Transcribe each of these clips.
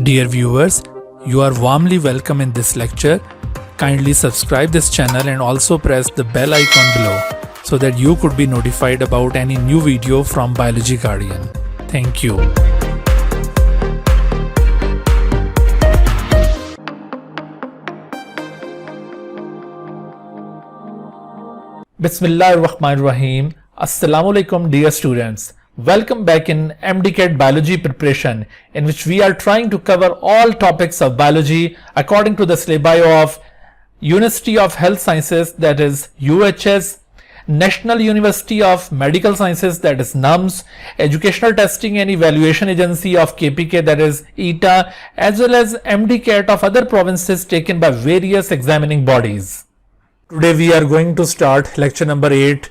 Dear viewers, you are warmly welcome in this lecture. Kindly subscribe this channel and also press the bell icon below so that you could be notified about any new video from Biology Guardian. Thank you. Bismillahirrahmanirrahim. Assalamu alaikum dear students. Welcome back in MDCAT Biology preparation, in which we are trying to cover all topics of biology according to the syllabi of University of Health Sciences, that is UHS, National University of Medical Sciences, that is NUMS, Educational Testing and Evaluation Agency of KPK, that is ETA, as well as MDCAT of other provinces taken by various examining bodies. Today we are going to start lecture number 8,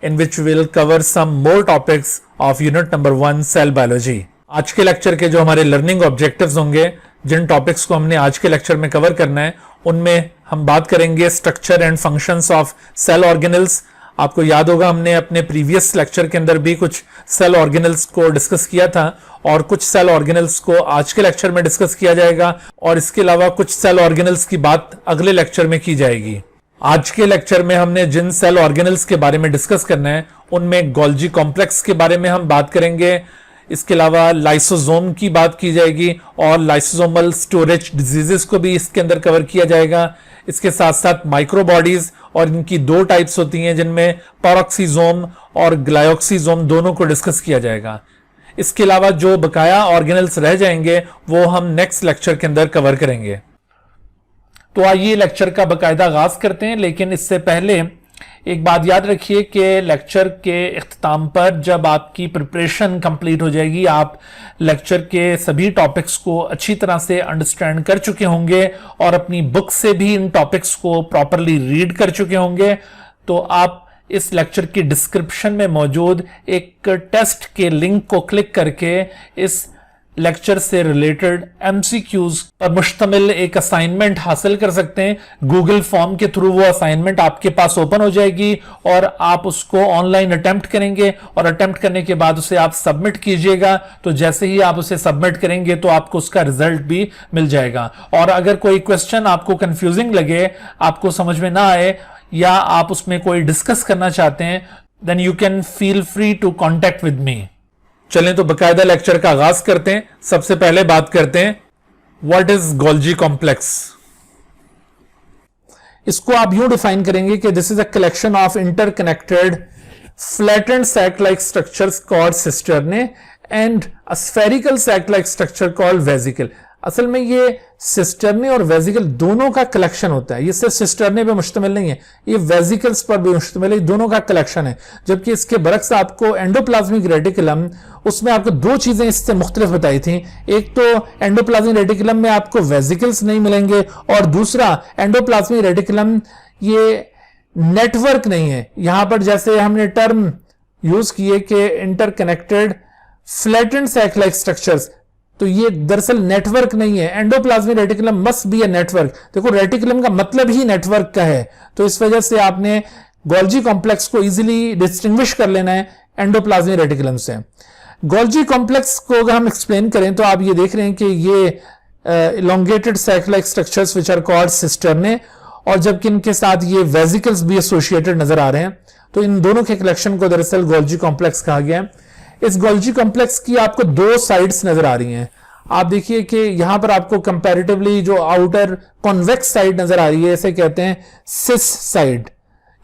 in which we will cover some more topics of unit number 1 cell biology. आज के lecture के जो हमारे learning objectives होंगे, जिन topics को हमने आज के लेक्चर में कवर करना है, उनमें हम बात करेंगे structure and functions of cell organelles. आपको याद होगा हमने अपने प्रीवियस लेक्चर के अंदर भी कुछ सेल ऑर्गेनल्स को डिस्कस किया था और कुछ सेल ऑर्गेनल्स को आज के लेक्चर में डिस्कस किया जाएगा और इसके अलावा कुछ सेल ऑर्गेनल्स की बात अगले लेक्चर में की जाएगी. आज के लेक्चर में हमने जिन सेल ऑर्गेनल्स के बारे में डिस्कस करना है उनमें गोल्जी कॉम्प्लेक्स के बारे में हम बात करेंगे. इसके अलावा लाइसोसोम की बात की जाएगी और लाइसोसोमल स्टोरेज डिजीजेस को भी इसके अंदर कवर किया जाएगा. इसके साथ साथ माइक्रोबॉडीज, और इनकी दो टाइप्स होती हैं जिनमें पैरोक्सीजोम और ग्लायोक्सीजोम दोनों को डिस्कस किया जाएगा. इसके अलावा जो बकाया ऑर्गेनल्स रह जाएंगे वो हम नेक्स्ट लेक्चर के अंदर कवर करेंगे. तो आइए लेक्चर का बाकायदा आगाज करते हैं, लेकिन इससे पहले एक बात याद रखिए कि लेक्चर के इख्तिताम पर जब आपकी प्रिपरेशन कंप्लीट हो जाएगी, आप लेक्चर के सभी टॉपिक्स को अच्छी तरह से अंडरस्टैंड कर चुके होंगे और अपनी बुक से भी इन टॉपिक्स को प्रॉपरली रीड कर चुके होंगे, तो आप इस लेक्चर की डिस्क्रिप्शन में मौजूद एक टेस्ट के लिंक को क्लिक करके इस लेक्चर से रिलेटेड एमसीक्यूज पर मुश्तमिल एक असाइनमेंट हासिल कर सकते हैं. गूगल फॉर्म के थ्रू वो असाइनमेंट आपके पास ओपन हो जाएगी और आप उसको ऑनलाइन अटेम्प्ट करेंगे और अटेम्प्ट करने के बाद उसे आप सबमिट कीजिएगा. तो जैसे ही आप उसे सबमिट करेंगे तो आपको उसका रिजल्ट भी मिल जाएगा. और अगर कोई क्वेश्चन आपको कंफ्यूजिंग लगे, आपको समझ में ना आए या आप उसमें कोई डिस्कस करना चाहते हैं, then you can feel free to contact with me. चलें तो बकायदा लेक्चर का आगाज करते हैं. सबसे पहले बात करते हैं व्हाट इज गोल्जी कॉम्प्लेक्स. इसको आप यूं डिफाइन करेंगे कि this is a collection of interconnected flattened sac like structures called cisternae and a spherical sac like structure called vesicle. असल में ये सिस्टर्ने और वेजिकल दोनों का कलेक्शन होता है. ये सिर्फ सिस्टर्ने पे मुश्तमिल नहीं है, ये वेजिकल्स पर भी मुश्तमिल है. दोनों का कलेक्शन है. जबकि इसके बरक्स आपको एंडोप्लाज्मिक रेटिकुलम, उसमें आपको दो चीजें इससे मुख्तलिफ बताई थी. एक तो एंडोप्लाज्मिक रेटिकुलम में आपको वेजिकल्स नहीं मिलेंगे और दूसरा एंडोप्लाज्मिक रेटिकुलम ये नेटवर्क नहीं है. यहां पर जैसे हमने टर्म यूज किए कि interconnected flattened sac like structures, तो ये दरअसल नेटवर्क नहीं है. Endoplasmic reticulum must be a network. देखो रेटिकुलम का मतलब ही नेटवर्क का है, तो इस वजह से आपने गोल्जी कॉम्प्लेक्स को इजीली डिस्टिंग्विश कर लेना है एंडोप्लाज्मिक रेटिकुलम से. गोल्जी कॉम्प्लेक्स को अगर हम एक्सप्लेन करें तो आप ये देख रहे हैं कि ये elongated sac like structures which are called cisternae, और जबकि इनके साथ ये वेजिकल्स भी एसोसिएटेड नजर आ रहे हैं, तो इन दोनों के कलेक्शन को दरअसल गोल्जी कॉम्प्लेक्स कहा गया है. इस गोल्जी कॉम्प्लेक्स की आपको दो साइड्स नजर आ रही हैं. आप देखिए कि यहां पर आपको कंपैरेटिवली जो आउटर कॉन्वेक्स साइड नजर आ रही है, इसे कहते हैं सिस साइड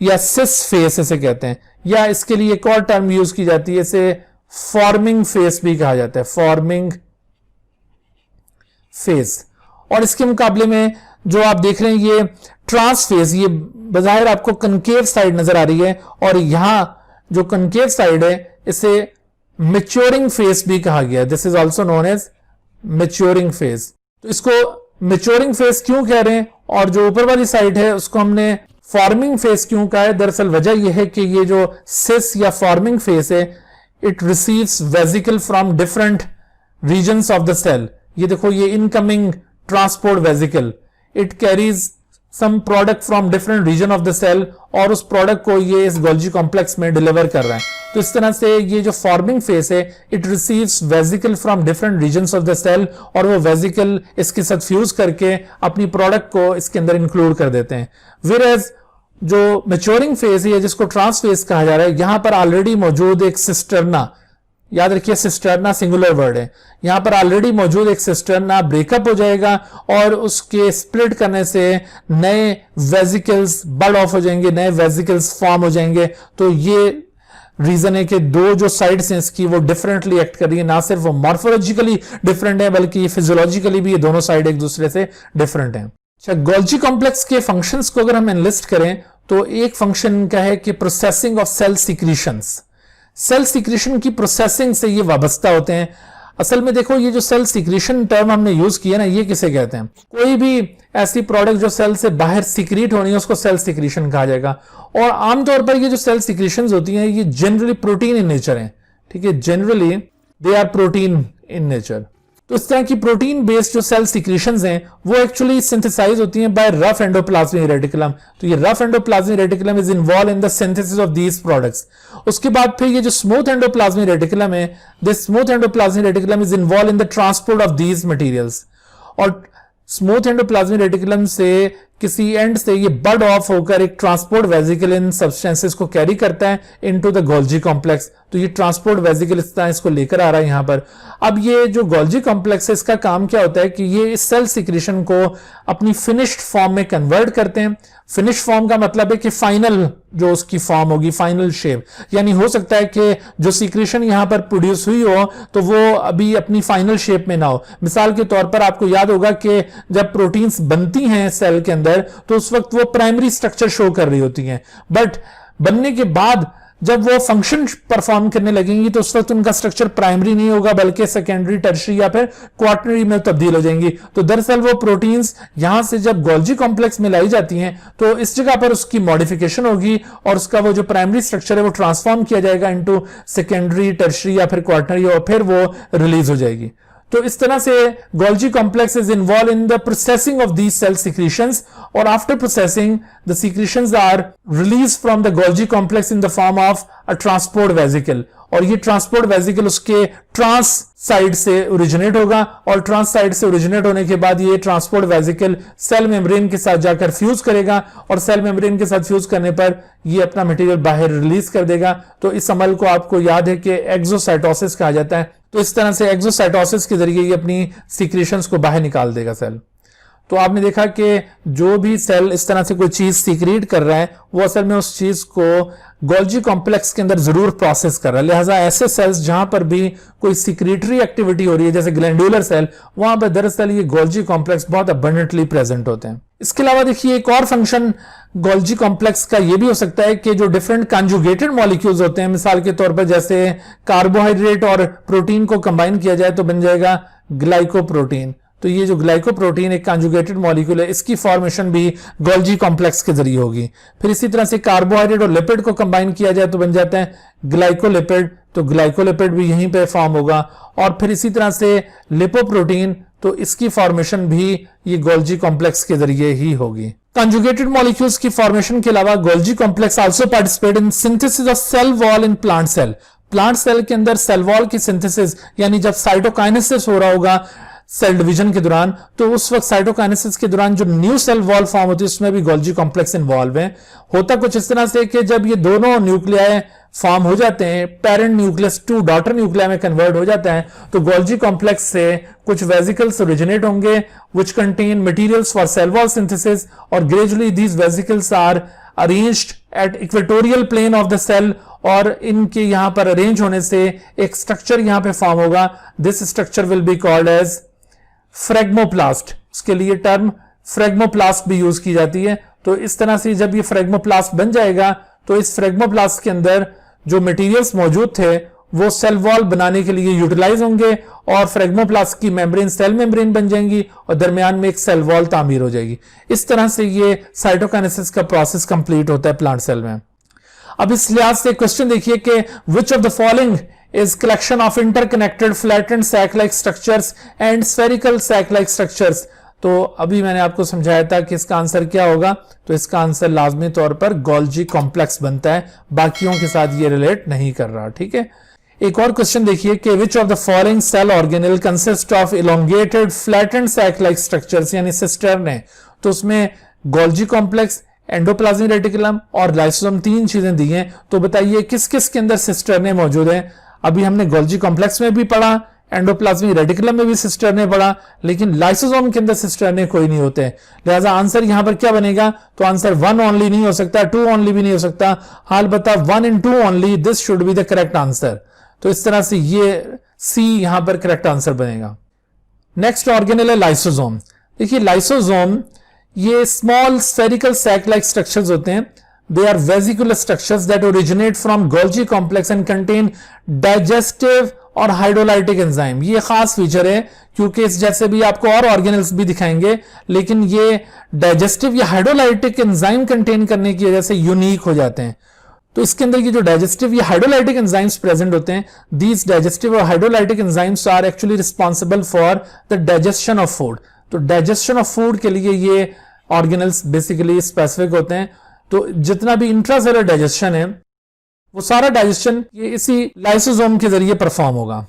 या सिस फेस इसे कहते हैं, या इसके लिए एक और टर्म यूज की जाती है, इसे फॉर्मिंग फेस भी कहा जाता है, फॉर्मिंग फेस. और इसके मुकाबले में जो आप देख रहे हैं ये ट्रांस फेस, ये बजाहिर आपको कनकेव साइड नजर आ रही है, और यहां जो कनकेव साइड है इसे मैच्योरिंग फेस भी कहा गया. This is also known as maturing face. तो इसको मैच्योरिंग फेस क्यों कह रहे हैं और जो ऊपर वाली साइड है उसको हमने फॉर्मिंग फेस क्यों कहा है? दरअसल वजह यह है कि ये जो सिस या फॉर्मिंग फेस है, it receives vesicle from different regions of the cell. ये देखो, ये incoming transport vesicle, it carries some product from different region of the cell और उस प्रोडक्ट को ये इस गोल्जी कॉम्प्लेक्स में डिलीवर कर रहा है। तो इस तरह से ये जो फॉर्मिंग फेस है, it receives vesicle from different regions of the cell और वो वेजिकल इसके साथ फ्यूज करके अपनी प्रोडक्ट को इसके अंदर इंक्लूड कर देते हैं। Whereas जो मैच्योरिंग फेज है जिसको ट्रांस फेज कहा जा रहा है, यहां पर ऑलरेडी मौजूद एक सिस्टर्ना, याद रखिए सिस्टर्ना सिंगुलर वर्ड है, यहां पर ऑलरेडी मौजूद एक सिस्टर्ना ब्रेकअप हो जाएगा और उसके स्प्लिट करने से नए वेजिकल्स बर्ड ऑफ हो जाएंगे, नए वेजिकल्स फॉर्म हो जाएंगे। तो ये रीजन है कि दो जो साइड्स हैं इसकी वो डिफरेंटली एक्ट कर रही है, ना सिर्फ वो मॉर्फोलॉजिकली डिफरेंट है बल्कि फिजियोलॉजिकली भी ये दोनों साइड एक दूसरे से डिफरेंट है। अच्छा, गोल्जी कॉम्प्लेक्स के फंक्शंस को अगर हम एनलिस्ट करें तो एक फंक्शन इनका है कि processing of cell secretions. Cell secretion की प्रोसेसिंग से ये वाबस्ता होते हैं। असल में देखो, ये जो सेल सिक्रीशन टर्म हमने यूज किया ना, ये किसे कहते हैं? कोई भी ऐसी प्रोडक्ट जो सेल से बाहर सिक्रीट होनी है उसको सेल सिक्रीशन कहा जाएगा। और आमतौर पर ये जो सेल सिक्रीशंस होती हैं ये जनरली प्रोटीन इन नेचर है, ठीक है, generally they are protein in nature. तो इस तरह की प्रोटीन बेस्ड जो सेल सिक्रीशंस हैं वो एक्चुअली सिंथेसाइज होती हैं बाय रफ एंडोप्लाज्मिक रेटिकुलम। तो ये rough endoplasmic reticulum is involve in the synthesis of these products. उसके बाद फिर ये जो स्मूथ एंडोप्लाज्मिक रेटिकुलम है, this smooth endoplasmic reticulum is involve in the transport of these materials. और स्मूथ एंडोप्लाज्मिक रेटिकुलम से किसी एंड से ये बर्ड ऑफ होकर एक ट्रांसपोर्ट वेजिकल इन सब्सटेंसेस को कैरी करता है इनटू द गोल्जी कॉम्प्लेक्स। तो ये ट्रांसपोर्ट वेजिकल इस तरह इसको लेकर आ रहा है यहां पर। अब ये जो गोल्जी कॉम्प्लेक्स है इसका काम क्या होता है कि ये इस सेल सिक्रीशन को अपनी फिनिश्ड फॉर्म में कन्वर्ट करते हैं। फिनिश फॉर्म का मतलब है कि फाइनल जो उसकी फॉर्म होगी, फाइनल शेप, यानी हो सकता है कि जो सिक्रीशन यहां पर प्रोड्यूस हुई हो तो वो अभी अपनी फाइनल शेप में ना हो। मिसाल के तौर पर आपको याद होगा कि जब प्रोटीन्स बनती हैं सेल के अंदर तो उस वक्त वो प्राइमरी स्ट्रक्चर शो कर रही होती हैं, बट बनने के बाद जब वो फंक्शन परफॉर्म करने लगेंगी तो उस वक्त उनका स्ट्रक्चर प्राइमरी नहीं होगा बल्कि सेकेंडरी, टर्शरी या फिर क्वार्टनरी में तब्दील हो जाएंगी। तो दरअसल वो प्रोटीन्स यहां से जब गोल्जी कॉम्प्लेक्स में लाई जाती हैं तो इस जगह पर उसकी मॉडिफिकेशन होगी और उसका वो जो प्राइमरी स्ट्रक्चर है वो ट्रांसफॉर्म किया जाएगा इनटू सेकेंडरी, टर्शरी या फिर क्वार्टनरी और फिर वो रिलीज हो जाएगी। तो इस तरह से Golgi complex is involve in the processing of these cell secretions और after processing the secretions are release from the Golgi complex in the form of a transport vesicle. और ये ट्रांसपोर्ट वेजिकल उसके ट्रांस साइड से originate होगा और trans side से originate होने के बाद ये ट्रांसपोर्ट वेजिकल सेल मेम्ब्रेन के साथ जाकर फ्यूज करेगा और सेल मेम्ब्रेन के साथ फ्यूज करने पर ये अपना मटेरियल बाहर रिलीज कर देगा। तो इस अमल को आपको याद है कि एक्सोसाइटोसिस कहा जाता है। तो इस तरह से एक्सोसाइटोसिस के जरिए ये अपनी सिक्रीशंस को बाहर निकाल देगा सेल। तो आपने देखा कि जो भी सेल इस तरह से कोई चीज सीक्रेट कर रहा है वो असल में उस चीज को गोल्जी कॉम्प्लेक्स के अंदर जरूर प्रोसेस कर रहा है। लिहाजा ऐसे सेल्स जहां पर भी कोई सीक्रेटरी एक्टिविटी हो रही है जैसे ग्लैंडुलर सेल, वहां पर दरअसल ये गोल्जी कॉम्प्लेक्स बहुत अबंडेंटली प्रेजेंट होते हैं। इसके अलावा देखिए एक और फंक्शन गोल्जी कॉम्प्लेक्स का ये भी हो सकता है कि जो डिफरेंट कंजुगेटेड मॉलिक्यूल्स होते हैं, मिसाल के तौर पर जैसे कार्बोहाइड्रेट और प्रोटीन को कंबाइन किया जाए तो बन जाएगा ग्लाइकोप्रोटीन। तो ये जो ग्लाइकोप्रोटीन एक कंजुगेटेड मॉलिक्यूल है, इसकी फॉर्मेशन भी गोल्जी कॉम्प्लेक्स के जरिए होगी। फिर इसी तरह से कार्बोहाइड्रेट और लिपिड को कंबाइन किया जाए तो बन जाता है ग्लाइकोलिपिड, तो ग्लाइकोलिपिड भी यहीं पे फॉर्म होगा। और फिर इसी तरह से लिपोप्रोटीन, तो इसकी फॉर्मेशन भी ये गोल्जी कॉम्प्लेक्स के जरिए ही होगी। कंजुगेटेड मॉलिक्यूल्स की फॉर्मेशन के अलावा Golgi complex also participate in synthesis of cell wall in plant cell. Plant cell के अंदर सेल वॉल की सिंथेसिस यानी जब साइटोकाइनेसिस हो रहा होगा सेल डिवीजन के दौरान, तो उस वक्त साइटोकाइनेसिस के दौरान जो न्यू सेल वॉल फॉर्म होती है उसमें भी गोल्जी कॉम्प्लेक्स इन्वॉल्व है। होता कुछ इस तरह से कि जब ये दोनों न्यूक्लियाई फॉर्म हो जाते हैं, parent nucleus to daughter nuclei में कन्वर्ट हो जाता है, तो गोल्जी कॉम्प्लेक्स से कुछ वेसिकल्स ओरिजिनेट होंगे which contain materials for cell wall synthesis और gradually these vesicles are arranged at equatorial plane of the cell और इनके यहां पर अरेंज होने से एक स्ट्रक्चर यहां पे फॉर्म होगा। This structure will be called as phragmoplast. इसके लिए टर्म फ्रेगमोप्लास्ट भी यूज की जाती है। तो इस तरह से जब ये फ्रेगमोप्लास्ट बन जाएगा तो इस फ्रेगमोप्लास्ट के अंदर जो मटेरियल्स मौजूद थे वो सेल वॉल बनाने के लिए यूटिलाइज होंगे और फ्रेगमोप्लास्ट की मेम्ब्रेन सेल मेम्ब्रेन बन जाएंगी और दरमियान में एक सेल वॉल तामीर हो जाएगी। इस तरह से ये साइटोकाइनेसिस का प्रोसेस कंप्लीट होता है प्लांट सेल में। अब इस लिहाज से क्वेश्चन देखिए कि which of the following is collection of interconnected flattened sac-like structures and spherical sac-like structures। तो अभी मैंने आपको समझाया था कि इसका आंसर क्या होगा, तो इसका आंसर लाजमी तौर पर गोल्जी कॉम्प्लेक्स बनता है, बाकियों के साथ ये रिलेट नहीं कर रहा। ठीक है, एक और क्वेश्चन देखिए कि which of the following cell organelle consist of elongated flattened sac like structures, यानी सिस्टर्न है, तो उसमें गोल्जी कॉम्प्लेक्स, एंडोप्लाज्मिक रेटिकुलम और लाइसोसोम तीन चीजें दी हैं। तो बताइए किस किस के अंदर सिस्टर्ने मौजूद हैं। अभी हमने गोल्जी कॉम्प्लेक्स में भी पढ़ा, एंडोप्लाज्मिक रेटिकुलम में भी सिस्टर्ने पढ़ा, लेकिन लाइसोसोम के अंदर सिस्टर्ने कोई नहीं होते, लिहाजा आंसर यहां पर क्या बनेगा, तो आंसर 1 ओनली नहीं हो सकता, 2 ओनली भी नहीं हो सकता, हाल बता 1 and 2 only, this should be the correct answer. तो इस तरह से ये सी यहां पर करेक्ट आंसर बनेगा। नेक्स्ट ऑर्गेनेल है लाइसोसोम। देखिए लाइसोसोम ये small spherical sac like structures होते हैं। They are vesicular structures that originate from Golgi complex and contain digestive और हाइड्रोलाइटिक एंजाइम। ये खास फीचर है क्योंकि इस जैसे भी आपको और ऑर्गेनल्स भी दिखाएंगे, लेकिन ये डाइजेस्टिव या हाइड्रोलाइटिक एंजाइम कंटेन करने की वजह से यूनिक हो जाते हैं। तो इसके अंदर ये जो डाइजेस्टिव या हाइड्रोलाइटिक एंजाइम्स प्रेजेंट होते हैं, दीज डाइजेस्टिव और hydrolytic enzymes are actually responsible for the digestion of food. तो डाइजेशन ऑफ फूड के लिए ये ऑर्गेनल्स बेसिकली स्पेसिफिक होते हैं। तो जितना भी इंट्रासेलुलर डाइजेशन है वो सारा डाइजेशन ये इसी लाइसोसोम के जरिए परफॉर्म होगा।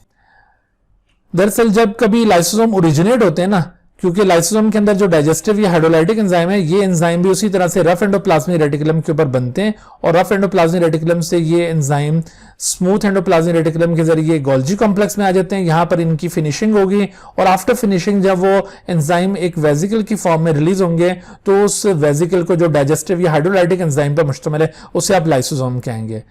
दरअसल जब कभी लाइसोसोम ओरिजिनेट होते हैं ना, क्योंकि लाइसोसोम के अंदर जो डाइजेस्टिव या हाइड्रोलाइटिक एंजाइम है, ये एंजाइम भी उसी तरह से रफ एंडोप्लाज्मिक रेटिकुलम के ऊपर बनते हैं और रफ एंडोप्लाज्मिक रेटिकुलम से ये एंजाइम स्मूथ एंडोप्लाज्मिक रेटिकुलम के जरिए गोल्जी कॉम्प्लेक्स में आ जाते हैं। यहां पर इनकी फिनिशिंग होगी और आफ्टर फिनिशिंग जब वो एंजाइम एक वेजिकल की फॉर्म में रिलीज होंगे तो उस वेजिकल को जो डाइजेस्टिव या हाइड्रोलाइटिक एंजाइम पर मुश्तमिल है उसे आप लाइसोसोम कहेंगे।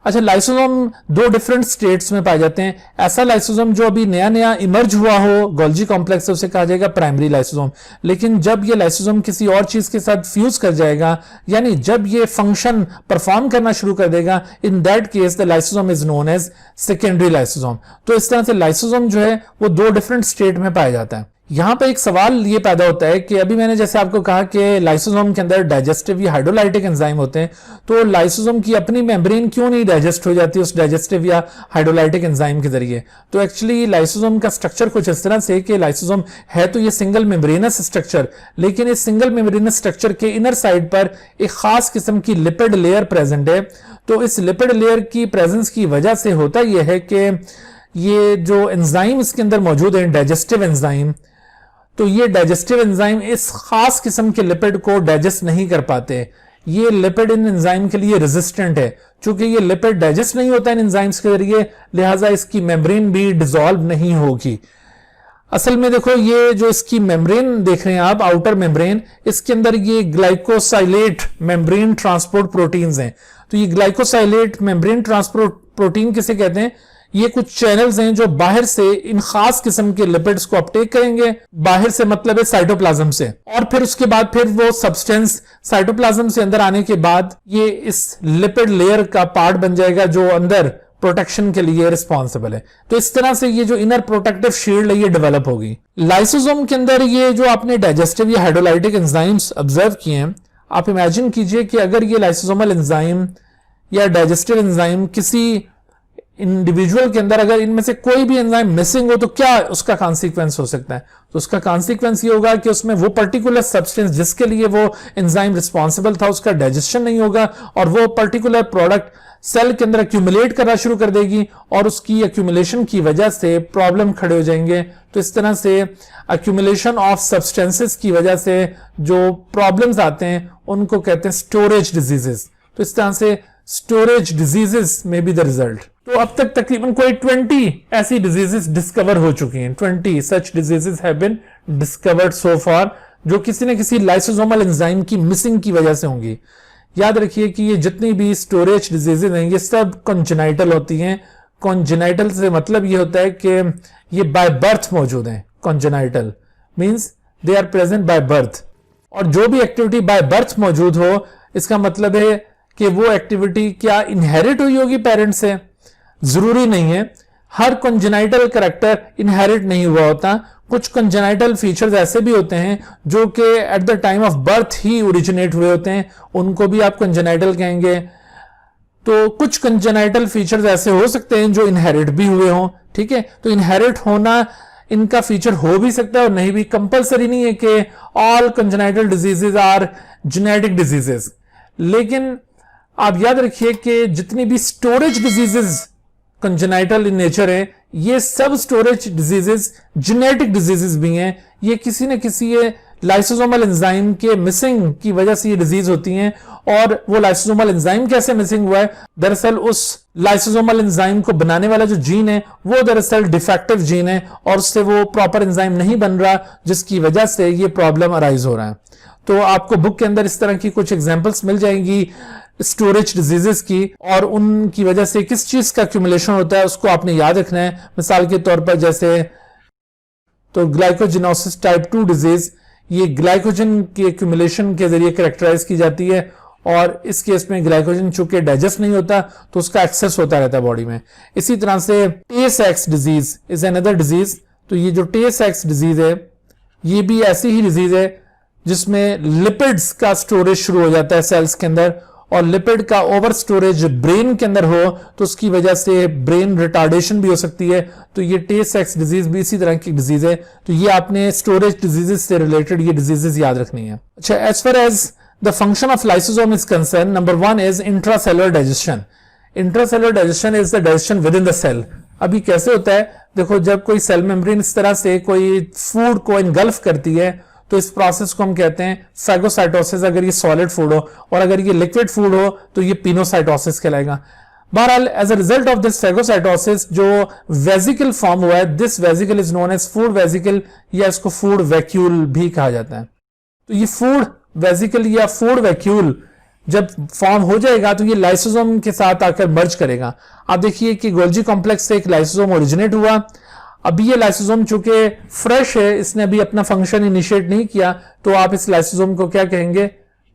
अच्छा, लाइसोसोम दो डिफरेंट स्टेट्स में पाए जाते हैं। ऐसा लाइसोसोम जो अभी नया नया इमर्ज हुआ हो गोल्जी कॉम्प्लेक्स से, उसे कहा जाएगा प्राइमरी लाइसोसोम। लेकिन जब ये लाइसोसोम किसी और चीज के साथ फ्यूज कर जाएगा, यानी जब ये फंक्शन परफॉर्म करना शुरू कर देगा, in that case the lysosome is known as secondary lysosome. तो इस तरह से लाइसोसोम जो है वो दो डिफरेंट स्टेट में पाया जाता है। यहां पे एक सवाल ये पैदा होता है कि अभी मैंने जैसे आपको कहा कि लाइसोसोम के अंदर डाइजेस्टिव या हाइड्रोलाइटिक एंजाइम होते हैं, तो लाइसोसोम की अपनी मेम्ब्रेन क्यों नहीं डाइजेस्ट हो जाती उस डाइजेस्टिव या हाइड्रोलाइटिक एंजाइम के जरिए। तो एक्चुअली लाइसोसोम का स्ट्रक्चर कुछ इस तरह से कि लाइसोसोम है तो ये सिंगल मेम्ब्रेनस स्ट्रक्चर, लेकिन इस सिंगल मेम्ब्रेनस स्ट्रक्चर के इनर साइड पर एक खास किस्म की लिपिड लेयर प्रेजेंट है। तो इस लिपिड लेयर की प्रेजेंस की वजह से होता यह है कि ये जो एंजाइम इसके अंदर मौजूद है, डाइजेस्टिव एंजाइम, तो ये डाइजेस्टिव एंजाइम इस खास किस्म के लिपिड को डाइजेस्ट नहीं कर पाते। ये लिपिड इन एंजाइम के लिए रेजिस्टेंट है। चूंकि ये लिपिड डाइजेस्ट नहीं होता इन एंजाइम्स के जरिए, लिहाजा इसकी मेम्ब्रेन भी डिसॉल्व नहीं होगी। असल में देखो, ये जो इसकी मेम्ब्रेन देख रहे हैं आप, आउटर मेम्ब्रेन, इसके अंदर ये ग्लाइकोसाइलेट मेम्ब्रेन ट्रांसपोर्ट प्रोटीन्स हैं। तो ये ग्लाइकोसाइलेट मेम्ब्रेन ट्रांसपोर्ट प्रोटीन किसे कहते हैं? ये कुछ चैनल्स हैं जो बाहर से इन खास किस्म के लिपिड्स को अपटेक करेंगे। बाहर से मतलब है साइटोप्लाज्म से, और फिर उसके बाद फिर वो सब्सटेंस साइटोप्लाज्म से अंदर आने के बाद ये इस लिपिड लेयर का पार्ट बन जाएगा जो अंदर प्रोटेक्शन के लिए रिस्पॉन्सिबल है। तो इस तरह से ये जो इनर प्रोटेक्टिव शील्ड है ये डेवलप होगी। लाइसोसोम के अंदर ये जो आपने डाइजेस्टिव या हाइड्रोलाइटिक एंजाइम्स ऑब्जर्व किए हैं, आप इमेजिन कीजिए कि अगर ये लाइसोसोमल एंजाइम या डाइजेस्टिव एंजाइम किसी इंडिविजुअल के अंदर अगर इनमें से कोई भी एंजाइम मिसिंग हो तो क्या उसका कॉन्सिक्वेंस हो सकता है? तो उसका कॉन्सिक्वेंस ये होगा कि उसमें वो पर्टिकुलर सब्सटेंस जिसके लिए वो एंजाइम रिस्पॉन्सिबल था उसका डाइजेशन नहीं होगा और वो पर्टिकुलर प्रोडक्ट सेल के अंदर एक्यूमुलेट करना शुरू कर देगी और उसकी एक्यूमुलेशन की वजह से प्रॉब्लम खड़े हो जाएंगे। तो इस तरह से एक्यूमुलेशन ऑफ सब्सटेंसेस की वजह से जो प्रॉब्लम्स आते हैं उनको कहते हैं स्टोरेज डिजीजेस। तो इस तरह से स्टोरेज डिजीजेस में बी द रिजल्ट। तो अब तक तकरीबन कोई 20 ऐसी डिजीजेस डिस्कवर हो चुकी हैं। 20 such diseases have been discovered so far, जो किसी न किसी लाइसोसोमल एंजाइम की मिसिंग की वजह से होंगी। याद रखिए कि ये जितनी भी स्टोरेज डिजीजेस हैं ये सब कॉन्जेनाइटल होती हैं। कॉन्जेनाइटल से मतलब ये होता है कि ये बाय बर्थ मौजूद हैं। Congenital means they are present by birth, और जो भी एक्टिविटी बाय बर्थ मौजूद हो इसका मतलब है कि वो एक्टिविटी क्या इनहेरिट हुई होगी पेरेंट्स से? जरूरी नहीं है। हर कॉन्जेनाइटल कैरेक्टर इनहेरिट नहीं हुआ होता। कुछ कॉन्जेनाइटल फीचर्स ऐसे भी होते हैं जो कि at the time of birth he originate हुए होते हैं, उनको भी आप कॉन्जेनाइटल कहेंगे। तो कुछ कॉन्जेनाइटल फीचर्स ऐसे हो सकते हैं जो इनहेरिट भी हुए हों। ठीक है, तो इनहेरिट होना इनका फीचर हो भी सकता है और नहीं भी, कंपलसरी नहीं है कि all congenital diseases are genetic diseases. लेकिन आप याद रखिए कि जितनी भी storage diseases congenital in nature है, ये सब स्टोरेज डिजीजेस जेनेटिक डिजीजेस भी हैं। ये किसी न किसी लाइसोसोमल एंजाइम के मिसिंग की वजह से ये डिजीज होती हैं। और वो लाइसोसोमल एंजाइम कैसे मिसिंग हुआ है, दरअसल उस लाइसोसोमल एंजाइम को बनाने वाला जो जीन है वो दरअसल डिफेक्टिव जीन है और उससे वो प्रॉपर एंजाइम नहीं बन रहा, जिसकी वजह से ये प्रॉब्लम अराइज हो रहा है। तो आपको बुक के अंदर इस तरह की कुछ एग्जांपल्स मिल जाएंगी स्टोरेज डिजीजेस की, और उनकी वजह से किस चीज का एक्यूमुलेशन होता है उसको आपने याद रखना है। मिसाल के तौर पर जैसे तो ग्लाइकोजिनोसिस टाइप 2 डिजीज, ये ग्लाइकोजन के एक्यूमुलेशन के जरिए कैरेक्टराइज की जाती है, और इस केस में ग्लाइकोजन चूंकि डाइजेस्ट नहीं होता तो उसका एक्सेस होता रहता है बॉडी में। इसी तरह से टे-सेक्स डिजीज इज अनदर डिजीज। तो ये जो टे-सेक्स डिजीज है ये भी ऐसी ही डिजीज है जिसमें लिपिड्स का स्टोरेज शुरू हो जाता है सेल्स के अंदर, और लिपिड का ओवर स्टोरेज ब्रेन के अंदर हो तो उसकी वजह से ब्रेन रिटार्डेशन भी हो सकती है। तो ये टे-सेक्स डिजीज भी इसी तरह की डिजीज है। तो ये आपने स्टोरेज डिजीजेस से रिलेटेड ये डिजीजेस याद रखनी है। अच्छा, as far as the function of lysosome is concerned, number 1 is intracellular digestion. Intracellular digestion is the digestion within the cell. अभी कैसे होता है, देखो जब कोई सेल मेम्ब्रेन इस तरह से कोई फूड को इनगल्फ करती है तो इस प्रोसेस को हम कहते हैं फैगोसाइटोसिस, अगर ये सॉलिड फूड हो, और अगर ये लिक्विड फूड हो तो ये पिनोसाइटोसिस कहलाएगा। बहरहाल as a result of this phagocytosis जो वेजिकल फॉर्म हुआ है, this vesicle is known as food vesicle, या इसको फूड वैक्यूल भी कहा जाता है। तो ये फूड वेजिकल या फूड वैक्यूल जब फॉर्म हो जाएगा तो ये लाइसोसोम के साथ आकर मर्ज करेगा। आप देखिए कि गोल्जी कॉम्प्लेक्स से एक लाइसोसोम ओरिजिनेट हुआ। अभी ये लाइसोसोम चूंकि फ्रेश है, इसने अभी अपना फंक्शन इनिशिएट नहीं किया, तो आप इस लाइसोसोम को क्या कहेंगे,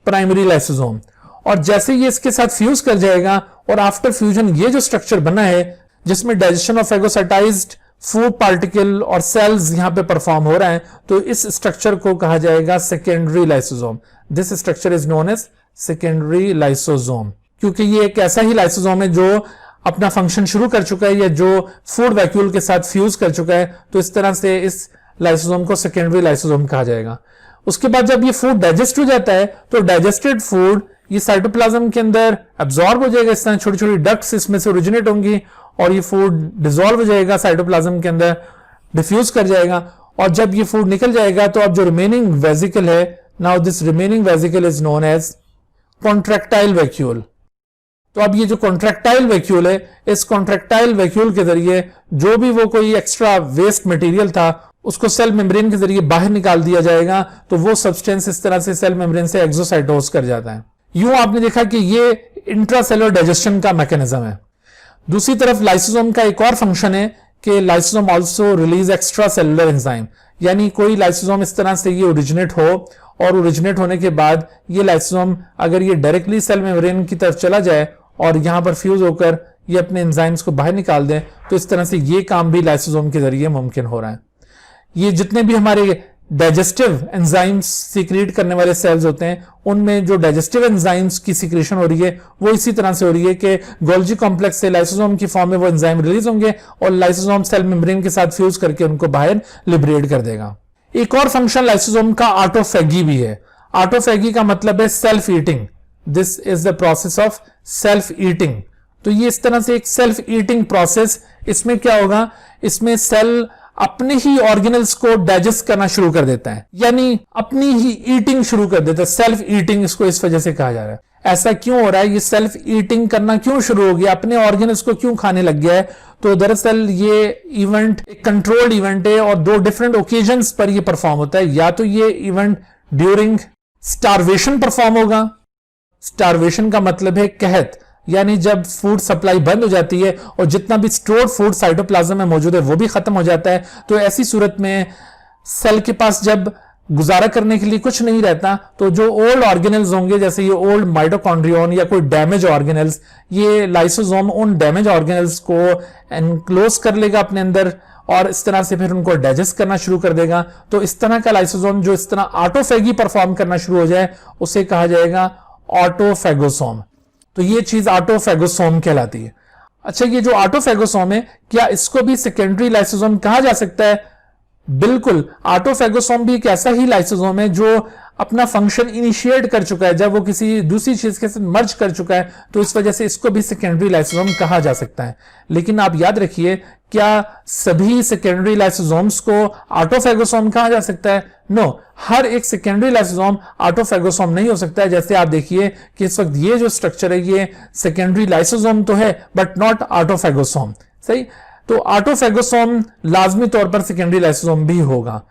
प्राइमरी लाइसोसोम। और जैसे ये इसके साथ फ्यूज कर जाएगा और आफ्टर फ्यूजन ये जो स्ट्रक्चर बना है जिसमें डाइजेशन ऑफ फैगोसाइटाइज्ड फूड पार्टिकल और सेल्स यहां पे परफॉर्म हो रहा है, तो इस स्ट्रक्चर को कहा जाएगा secondary lysosome. This structure is known as secondary lysosome, क्योंकि ये एक ऐसा ही लाइसोसोम है जो अपना फंक्शन शुरू कर चुका है या जो फूड वैक्यूल के साथ फ्यूज कर चुका है। तो इस तरह से इस लाइसोसोम को सेकेंडरी लाइसोसोम कहा जाएगा। उसके बाद जब ये फूड डाइजेस्ट हो जाता है तो डाइजेस्टेड फूड ये साइटोप्लाज्म के अंदर एब्जॉर्ब हो जाएगा। इस तरह छोटी छोटी डक्ट्स इसमें से ओरिजिनेट होंगी और ये फूड डिसॉल्व हो जाएगा साइटोप्लाज्म के अंदर, डिफ्यूज कर जाएगा। और जब ये फूड निकल जाएगा तो अब जो रिमेनिंग वेजिकल है, now this remaining vesicle is known as contractile vacuole. तो अब ये जो कॉन्ट्रैक्टाइल वैक्यूल है, इस कॉन्ट्रैक्टाइल वैक्यूल के जरिए जो भी वो कोई एक्स्ट्रा वेस्ट मटेरियल था उसको सेल मेम्ब्रेन के जरिए बाहर निकाल दिया जाएगा। तो वो सब्सटेंस इस तरह से सेल मेम्ब्रेन से एक्सोसाइटोज कर जाता है। यूं आपने देखा कि ये इंट्रासेलुलर डाइजेशन का मैकेनिज्म है। दूसरी तरफ लाइसोसोम का एक और फंक्शन है कि lysosome also release extra cellular enzyme, यानी कोई लाइसोसोम इस तरह से ये ओरिजिनेट हो और ओरिजिनेट होने के बाद ये लाइसोसोम अगर ये डायरेक्टली सेल मेम्ब्रेन की तरफ चला जाए और यहां पर फ्यूज होकर ये अपने एंजाइम्स को बाहर निकाल दें, तो इस तरह से ये काम भी लाइसोसोम के जरिए मुमकिन हो रहा है। ये जितने भी हमारे डाइजेस्टिव एंजाइम्स सीक्रेट करने वाले सेल्स होते हैं, उनमें जो डाइजेस्टिव एंजाइम्स की सीक्रेशन हो रही है वो इसी तरह से हो रही है कि गोल्जी कॉम्प्लेक्स से लाइसोसोम की फॉर्म में वो एंजाइम रिलीज होंगे और लाइसोसोम सेल मेम्ब्रेन के साथ फ्यूज करके उनको बाहर लिबरेट कर देगा। एक और फंक्शन लाइसोसोम का ऑटोफैगी भी है। ऑटोफैगी का मतलब है self eating. This is the process of self eating. तो ये इस तरह से एक सेल्फ ईटिंग प्रोसेस, इसमें क्या होगा, इसमें सेल अपने ही ऑर्गेनल्स को डाइजेस्ट करना शुरू कर देता है, यानी अपनी ही ईटिंग शुरू कर देता है। सेल्फ ईटिंग इसको इस वजह से कहा जा रहा है। ऐसा क्यों हो रहा है, ये सेल्फ ईटिंग करना क्यों शुरू हो गया, अपने ऑर्गेनल्स को क्यों खाने लग गया है? तो दरअसल ये इवेंट एक कंट्रोल्ड इवेंट है और दो डिफरेंट ओकेजन्स पर ये परफॉर्म होता है। या तो ये इवेंट ड्यूरिंग स्टारवेशन परफॉर्म होगा। स्टारवेशन का मतलब है कहत, यानी जब फूड सप्लाई बंद हो जाती है और जितना भी स्टोर्ड फूड साइटोप्लाज्म में मौजूद है वो भी खत्म हो जाता है। तो ऐसी सूरत में सेल के पास जब गुजारा करने के लिए कुछ नहीं रहता, तो जो ओल्ड ऑर्गेनल्स होंगे, जैसे ये ओल्ड माइटोकॉन्ड्रियन या कोई डैमेज ऑर्गेनल्स, ये लाइसोसोम उन डैमेज ऑर्गेनल्स को एनक्लोज कर लेगा अपने अंदर और इस तरह से फिर उनको डाइजेस्ट करना शुरू कर देगा। तो इस तरह का लाइसोसोम जो इस तरह ऑटोफैगी परफॉर्म करना शुरू हो जाए उसे कहा जाएगा ऑटोफैगोसोम। तो ये चीज ऑटोफैगोसोम कहलाती है। अच्छा, ये जो ऑटोफैगोसोम है, क्या इसको भी सेकेंडरी लाइसोसोम कहा जा सकता है? बिल्कुल, ऑटोफेगोसोम भी एक ऐसा ही लाइसोसोम है जो अपना फंक्शन इनिशिएट कर चुका है, जब वो किसी दूसरी चीज के साथ मर्ज कर चुका है, तो इस वजह से इसको भी सेकेंडरी लाइसोसोम कहा जा सकता है। लेकिन आप याद रखिए, क्या सभी सेकेंडरी लाइसोसोम्स को ऑटोफेगोसोम कहा जा सकता है? नो, हर एक सेकेंडरी लाइसोसोम ऑटोफेगोसोम नहीं हो सकता है। जैसे आप देखिए कि इस वक्त ये जो स्ट्रक्चर है ये सेकेंडरी लाइसोसोम तो है बट नॉट ऑटोफेगोसोम। सही, तो ऑटोफेगोसोम लाजमी तौर पर सेकेंडरी लाइसोसोम भी होगा।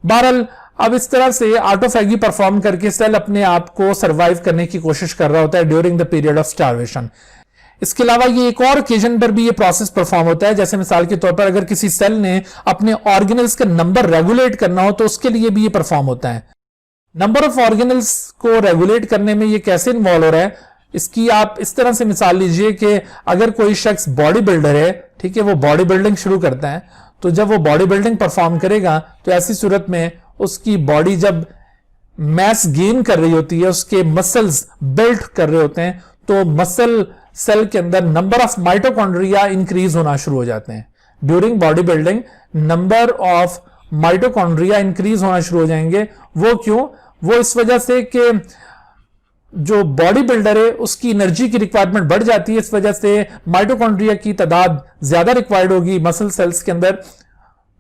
बहरहाल, अब इस तरह से ऑटोफैगी परफॉर्म करके सेल अपने आप को सर्वाइव करने की कोशिश कर रहा होता है during the period of starvation. इसके अलावा ये एक और ओकेजन पर भी ये प्रोसेस परफॉर्म होता है, जैसे मिसाल के तौर पर अगर किसी सेल ने अपने ऑर्गेनल्स का नंबर रेगुलेट करना हो तो उसके लिए भी ये परफॉर्म होता है। नंबर ऑफ ऑर्गेनल्स को रेगुलेट करने में ये कैसे इन्वॉल्व हो रहा है, इसकी आप इस तरह से मिसाल लीजिए कि अगर कोई शख्स बॉडी बिल्डर है, ठीक है, वो बॉडी बिल्डिंग शुरू करता है, तो जब वो बॉडी बिल्डिंग परफॉर्म करेगा तो ऐसी सूरत में उसकी बॉडी जब मैस गेन कर रही होती है, उसके मसल्स बिल्ड कर रहे होते हैं, तो मसल सेल के अंदर नंबर ऑफ माइटोकॉन्ड्रिया इंक्रीज होना शुरू हो जाते हैं। During body building number of mitochondria increase होना शुरू हो जाएंगे। वो क्यों? वो इस वजह से कि जो बॉडी बिल्डर है उसकी एनर्जी की रिक्वायरमेंट बढ़ जाती है, इस वजह से माइटोकॉन्ड्रिया की तादाद ज्यादा रिक्वायर्ड होगी मसल सेल्स के अंदर,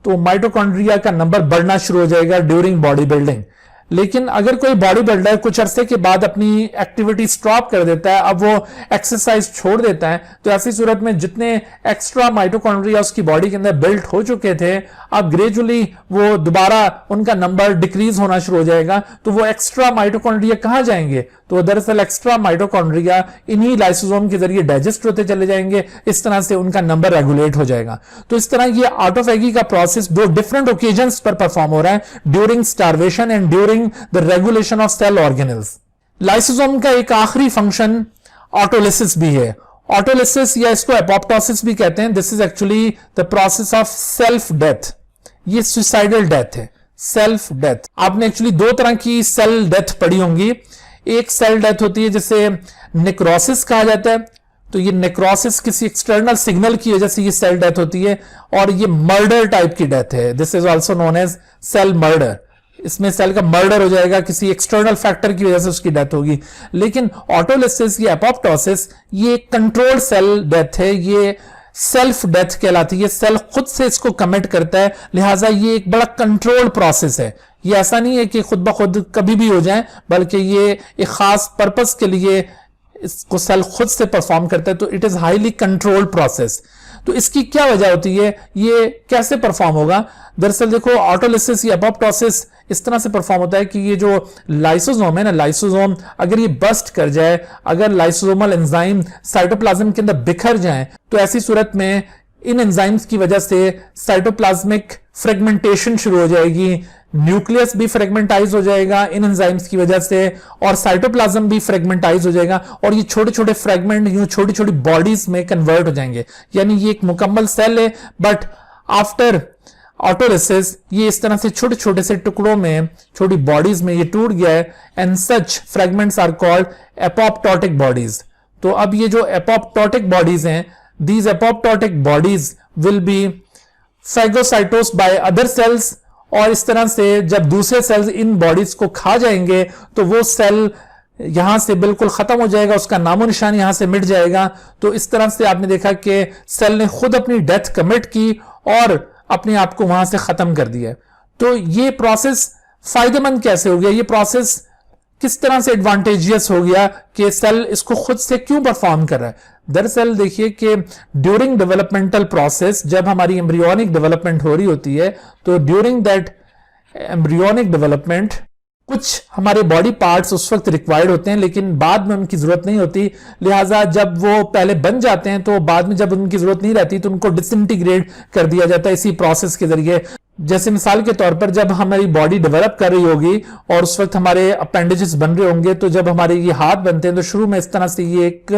तो माइटोकॉन्ड्रिया का नंबर बढ़ना शुरू हो जाएगा ड्यूरिंग बॉडी बिल्डिंग। लेकिन अगर कोई बॉडी बिल्डर कुछ अरसे के बाद अपनी एक्टिविटी स्टॉप कर देता है, अब वो एक्सरसाइज छोड़ देता है, तो ऐसी सूरत में जितने एक्स्ट्रा माइटोकॉन्ड्रिया उसकी बॉडी के अंदर बिल्ड हो चुके थे, अब ग्रेजुअली वो दोबारा उनका नंबर डिक्रीज होना शुरू हो जाएगा। तो वो एक्स्ट्रा माइटोकॉन्ड्रिया कहां जाएंगे? तो दरअसल एक्स्ट्रा माइटोकॉन्ड्रिया इन्हीं लाइसोसोम के जरिए डाइजेस्ट होते चले जाएंगे, इस तरह से उनका नंबर रेगुलेट हो जाएगा। तो इस तरह ये ऑटोफैगी का प्रोसेस दो डिफरेंट ओकेजन्स पर परफॉर्म हो रहा है, during starvation and during the regulation of cell organelles. Lysosome का एक आखिरी फंक्शन ऑटोलिसिस भी है। ऑटोलिसिस या इसको एपोप्टोसिस भी कहते हैं। This is actually the process of self death. ये सुसाइडल डेथ है, सेल्फ डेथ। आपने एक्चुअली दो तरह की सेल डेथ पढ़ी होंगी। एक सेल डेथ होती है जिसे नेक्रोसिस कहा जाता है, तो ये नेक्रोसिस किसी एक्सटर्नल सिग्नल की वजह से ये सेल डेथ होती है, और ये मर्डर टाइप की डेथ है। This is also known as cell murder. इसमें सेल का मर्डर हो जाएगा, किसी एक्सटर्नल फैक्टर की वजह से उसकी डेथ होगी। लेकिन ऑटोलिसिस या एपोप्टोसिस ये कंट्रोल्ड सेल डेथ है, ये सेल्फ डेथ कहलाती है। सेल खुद से इसको कमिट करता है, लिहाजा ये एक बड़ा कंट्रोल्ड प्रोसेस है। ये ऐसा नहीं है कि खुद ब खुद कभी भी हो जाए, बल्कि ये एक खास पर्पस के लिए इसको सेल खुद से परफॉर्म करता है। तो it is highly controlled process. तो इसकी क्या वजह होती है, ये कैसे परफॉर्म होगा? दरअसल देखो, ऑटोलिसिस या एपोप्टोसिस इस तरह से परफॉर्म होता है कि ये जो लाइसोसोम है ना, लाइसोसोम अगर ये बस्ट कर जाए, अगर लाइसोसोमल एंजाइम साइटोप्लाज्म के अंदर बिखर जाए, तो ऐसी सूरत में इन एंजाइम्स की वजह से साइटोप्लाज्मिक फ्रेगमेंटेशन शुरू हो जाएगी, न्यूक्लियस भी फ्रेगमेंटाइज हो जाएगा इन एंजाइम्स की वजह से, और साइटोप्लाज्म भी फ्रेगमेंटाइज हो जाएगा, और ये छोटे छोटे फ्रेगमेंट यूं छोटी छोटी बॉडीज में कन्वर्ट हो जाएंगे। यानी ये एक मुकम्मल सेल है, बट आफ्टर ऑटोलिसिस ये इस तरह से छोटे छोटे से टुकड़ों में, छोटी बॉडीज में ये टूट गया है, and such fragments are called apoptotic bodies. तो अब ये जो एपोप्टोटिक बॉडीज हैं, these apoptotic bodies will be phagocytosed by other cells, और इस तरह से जब दूसरे सेल्स इन बॉडीज को खा जाएंगे तो वो सेल यहां से बिल्कुल खत्म हो जाएगा, उसका नामो निशान यहां से मिट जाएगा। तो इस तरह से आपने देखा कि सेल ने खुद अपनी डेथ कमिट की और अपने आप को वहां से खत्म कर दिया। तो ये प्रोसेस फायदेमंद कैसे हो गया, ये प्रोसेस किस तरह से एडवांटेजियस हो गया कि सेल इसको खुद से क्यों परफॉर्म कर रहा है? दरअसल देखिए कि ड्यूरिंग डेवलपमेंटल प्रोसेस, जब हमारी एम्ब्रियोनिक डेवलपमेंट हो रही होती है, तो ड्यूरिंग दैट एम्ब्रियोनिक डेवलपमेंट कुछ हमारे बॉडी पार्ट्स उस वक्त रिक्वायर्ड होते हैं, लेकिन बाद में उनकी जरूरत नहीं होती। लिहाजा जब वो पहले बन जाते हैं तो बाद में जब उनकी जरूरत नहीं रहती तो उनको डिसइंटीग्रेट कर दिया जाता है इसी प्रोसेस के जरिए। जैसे मिसाल के तौर पर जब हमारी बॉडी डेवलप कर रही होगी और उस वक्त हमारे अपेंडेजेस बन रहे होंगे, तो जब हमारे ये हाथ बनते हैं तो शुरू में इस तरह से ये एक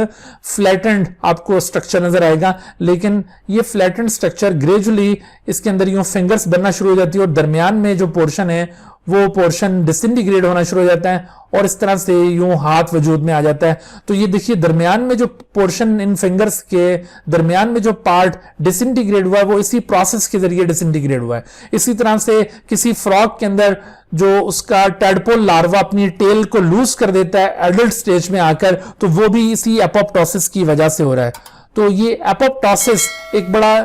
फ्लैटेंड आपको स्ट्रक्चर नजर आएगा, लेकिन ये फ्लैटेंड स्ट्रक्चर ग्रेजुअली इसके अंदर यूं फिंगर्स बनना शुरू हो जाती है, और दरमियान में जो पोर्शन है वो पोर्शन डिसइंटीग्रेट होना शुरू हो जाता है और इस तरह से यूं हाथ वजूद में आ जाता है। तो ये देखिए दरमियान में जो पोर्शन इन फिंगर्स के दरमियान में जो पार्ट डिसइंटीग्रेट हुआ है वो इसी प्रोसेस के जरिए डिसइंटीग्रेट हुआ है। इसी तरह से किसी फ्रॉग के अंदर जो उसका टैडपोल लार्वा अपनी टेल को लूज कर देता है एडल्ट स्टेज में आकर, तो वो भी इसी एपोप्टोसिस की वजह से हो रहा है। तो ये एपोप्टोसिस एक बड़ा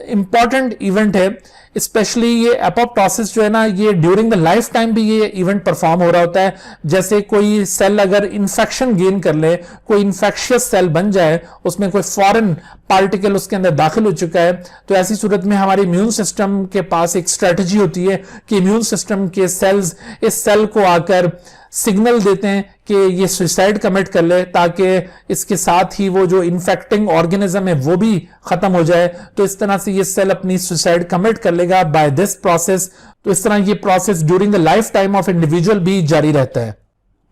इंपॉर्टेंट इवेंट है। स्पेशली ये एपोप्टोसिस जो है ना, ये ड्यूरिंग द लाइफ टाइम भी ये इवेंट परफॉर्म हो रहा होता है। जैसे कोई सेल अगर इंफेक्शन गेन कर ले, कोई इंफेक्शियस सेल बन जाए, उसमें कोई फॉरेन पार्टिकल उसके अंदर दाखिल हो चुका है, तो ऐसी सूरत में हमारे इम्यून सिस्टम के पास एक स्ट्रेटजी होती है कि इम्यून सिस्टम के सेल्स इस सेल को आकर सिग्नल देते हैं कि ये सुसाइड कमिट कर ले, ताकि इसके साथ ही वो जो इन्फेक्टिंग ऑर्गेनिज्म है वो भी खत्म हो जाए। तो इस तरह से ये सेल अपनी सुसाइड कमिट कर लेगा बाय दिस प्रोसेस। तो इस तरह ये process during the life time of individual भी जारी रहता है।